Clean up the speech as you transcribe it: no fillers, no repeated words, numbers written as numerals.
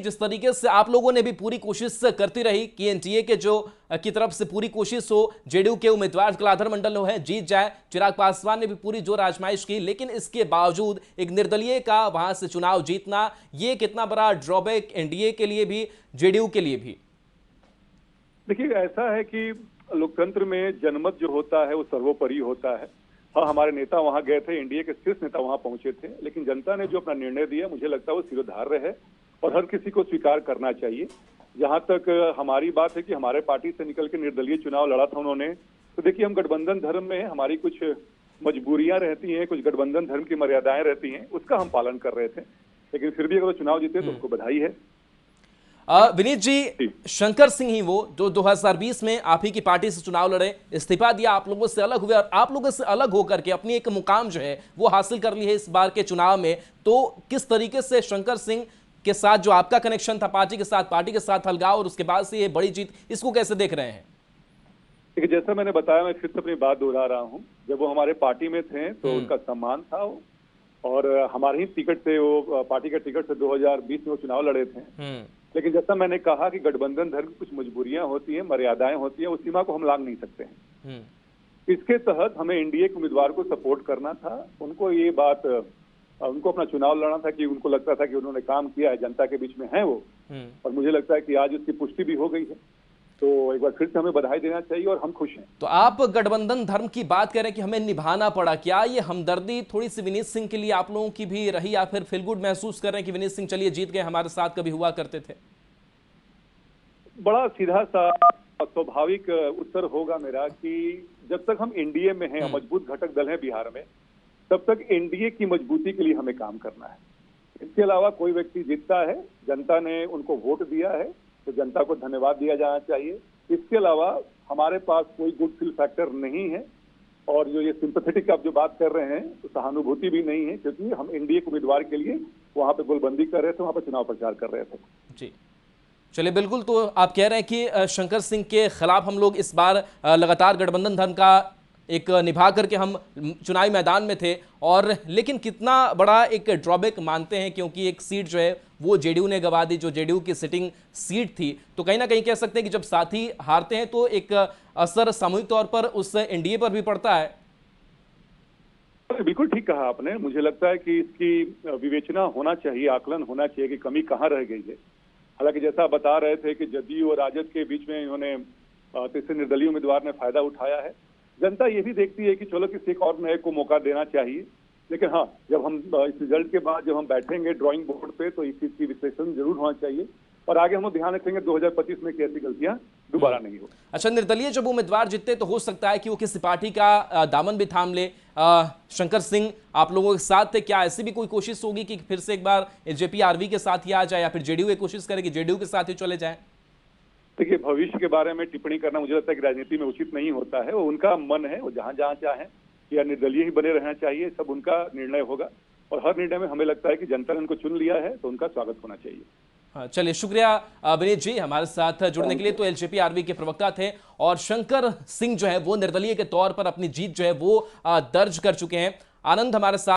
जिस तरीके से आप लोगों ने भी पूरी कोशिश करती रही कि एनडीए के जो की तरफ से पूरी कोशिश हो, जेडीयू के उम्मीदवार कलाधर मंडल है जीत जाए, चिराग पासवान ने भी पूरी जोर आजमाइश की, लेकिन इसके बावजूद एक निर्दलीय का वहां से चुनाव जीतना, ये कितना बड़ा ड्रॉबैक एनडीए के लिए भी, जेडीयू के लिए भी? देखिए, ऐसा है कि लोकतंत्र में जनमत जो होता है वो सर्वोपरि होता है। हाँ, हमारे नेता वहां गए थे, एनडीए के शीर्ष नेता वहां पहुंचे थे, लेकिन जनता ने जो अपना निर्णय दिया, मुझे लगता है वो शिरोधार्य है और हर किसी को स्वीकार करना चाहिए। जहां तक हमारी बात है कि हमारे पार्टी से निकल के निर्दलीय चुनाव लड़ा था उन्होंने, तो देखिए हम गठबंधन धर्म में हमारी कुछ मजबूरियां रहती हैं, कुछ गठबंधन धर्म की मर्यादाएं रहती हैं, उसका हम पालन कर रहे थे, लेकिन फिर भी अगर वो चुनाव जीते तो उनको बधाई है। विनीत जी, शंकर सिंह ही वो जो 2020 में आप ही की पार्टी से चुनाव लड़े, इस्तीफा दिया, आप लोगों से अलग हुए और आप लोगों से अलग होकर के अपनी एक मुकाम जो है वो हासिल कर ली है इस बार के चुनाव में। तो किस तरीके से शंकर सिंह के साथ जो आपका कनेक्शन था पार्टी के साथ अलगाव और उसके बाद से ये बड़ी जीत, इसको कैसे देख रहे हैं? देखिए, जैसा मैंने बताया, मैं फिर से अपनी बात दोहरा रहा हूँ, जब वो हमारे पार्टी में थे तो उनका सम्मान था वो, और हमारे ही टिकट से वो, पार्टी के टिकट से 2020 में वो चुनाव लड़े थे। लेकिन जैसा मैंने कहा कि गठबंधन धर्म की कुछ मजबूरियां होती हैं, मर्यादाएं होती हैं, उस सीमा को हम लांघ नहीं सकते हैं। इसके तहत हमें एनडीए के उम्मीदवार को सपोर्ट करना था, उनको ये बात, उनको अपना चुनाव लड़ना था कि उनको लगता था कि उन्होंने काम किया है, जनता के बीच में है वो, और मुझे लगता है कि आज उसकी पुष्टि भी हो गई है। तो एक बार फिर से हमें बधाई देना चाहिए और हम खुश हैं। तो आप गठबंधन धर्म की बात करें कि हमें निभाना पड़ा, क्या ये हमदर्दी थोड़ी सी विनीत सिंह के लिए आप लोगों की भी रही, या फिर फील गुड महसूस कर रहे हैं कि विनीत सिंह चलिए जीत गए, हमारे साथ कभी हुआ करते थे? बड़ा सीधा सा स्वाभाविक उत्तर होगा मेरा कि जब तक हम एनडीए में हैं, मजबूत घटक दल है बिहार में, तब तक एनडीए की मजबूती के लिए हमें काम करना है। इसके अलावा कोई व्यक्ति जीतता है, जनता ने उनको वोट दिया है तो जनता को धन्यवाद दिया जाना चाहिए। इसके अलावा हमारे पास कोई गुड फील फैक्टर नहीं है, और जो ये सिंपैथेटिक आप जो बात कर रहे हैं तो सहानुभूति भी नहीं है, क्योंकि हम एनडीए के उम्मीदवार के लिए वहां पे गोलबंदी कर रहे थे, वहां पर चुनाव प्रचार कर रहे थे। जी चलिए, बिल्कुल। तो आप कह रहे हैं कि शंकर सिंह के खिलाफ हम लोग इस बार लगातार गठबंधन धर्म का एक निभा करके हम चुनावी मैदान में थे, और लेकिन कितना बड़ा एक ड्रॉबैक मानते हैं, क्योंकि एक सीट जो है वो जेडीयू ने गंवा दी, जो जेडीयू की सिटिंग सीट थी। तो कहीं ना कहीं कह सकते हैं कि जब साथी हारते हैं तो एक असर सामूहिक तौर पर उस एनडीए पर भी पड़ता है। बिल्कुल ठीक कहा आपने। मुझे लगता है कि इसकी विवेचना होना चाहिए, आकलन होना चाहिए कि कमी कहाँ रह गई है। हालांकि जैसा बता रहे थे कि जदयू और राजद के बीच में इन्होंने तीसरे निर्दलीय उम्मीदवार ने फायदा उठाया है। जनता ये भी देखती है कि चलो किसी एक और नए को मौका देना चाहिए, लेकिन हाँ, जब हम इस रिजल्ट के बाद जब हम बैठेंगे ड्राइंग बोर्ड पे तो इस चीज की विश्लेषण जरूर होना चाहिए, और आगे हम ध्यान रखेंगे 2025 में कि ऐसी गलतियां दोबारा नहीं हो। अच्छा, निर्दलीय जब उम्मीदवार जीतते तो हो सकता है कि वो किसी पार्टी का दामन भी थाम ले। शंकर सिंह आप लोगों के साथ थे, क्या ऐसी भी कोई कोशिश होगी कि फिर से एक बार जेपीआरवी के साथ ही आ जाए, या फिर जेडीयू की कोशिश करे कि जेडीयू के साथ ही चले जाए? देखिए, भविष्य के बारे में टिप्पणी करना मुझे लगता है कि राजनीति में उचित नहीं होता है। वो उनका मन है, वो जहां जहां चाहें, या निर्दलीय ही बने रहना चाहिए, सब उनका निर्णय होगा, और हर निर्णय में हमें लगता है कि जनता ने उनको चुन लिया है तो उनका स्वागत होना चाहिए। हाँ, चलिए, शुक्रिया विनीत जी हमारे साथ जुड़ने के लिए। तो एलजेपीआरवी के प्रवक्ता थे, और शंकर सिंह जो है वो निर्दलीय के तौर पर अपनी जीत जो है वो दर्ज कर चुके हैं। आनंद हमारे साथ